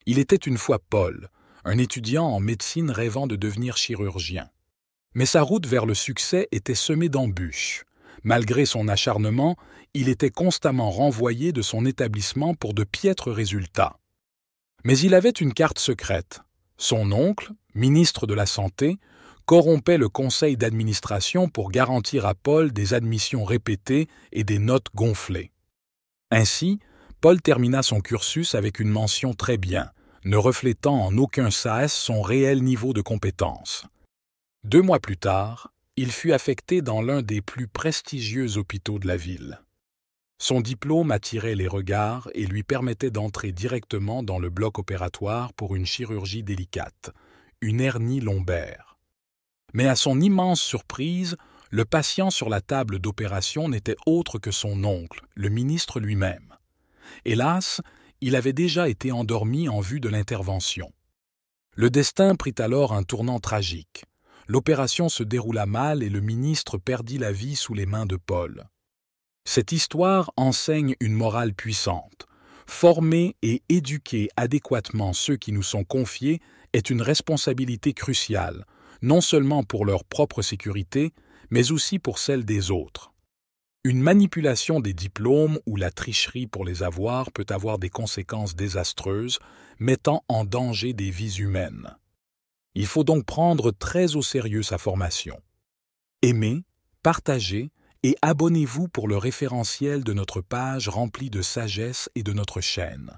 Il était une fois Paul, un étudiant en médecine rêvant de devenir chirurgien. Mais sa route vers le succès était semée d'embûches. Malgré son acharnement, il était constamment renvoyé de son établissement pour de piètres résultats. Mais il avait une carte secrète. Son oncle, ministre de la Santé, corrompait le conseil d'administration pour garantir à Paul des admissions répétées et des notes gonflées. Ainsi, Paul termina son cursus avec une mention très bien, ne reflétant en aucun sas son réel niveau de compétence. 2 mois plus tard, il fut affecté dans l'un des plus prestigieux hôpitaux de la ville. Son diplôme attirait les regards et lui permettait d'entrer directement dans le bloc opératoire pour une chirurgie délicate, une hernie lombaire. Mais à son immense surprise, le patient sur la table d'opération n'était autre que son oncle, le ministre lui-même. Hélas, il avait déjà été endormi en vue de l'intervention. Le destin prit alors un tournant tragique. L'opération se déroula mal et le ministre perdit la vie sous les mains de Paul. Cette histoire enseigne une morale puissante. Former et éduquer adéquatement ceux qui nous sont confiés est une responsabilité cruciale, non seulement pour leur propre sécurité, mais aussi pour celle des autres. Une manipulation des diplômes ou la tricherie pour les avoir peut avoir des conséquences désastreuses, mettant en danger des vies humaines. Il faut donc prendre très au sérieux sa formation. Aimez, partagez et abonnez-vous pour le référentiel de notre page remplie de sagesse et de notre chaîne.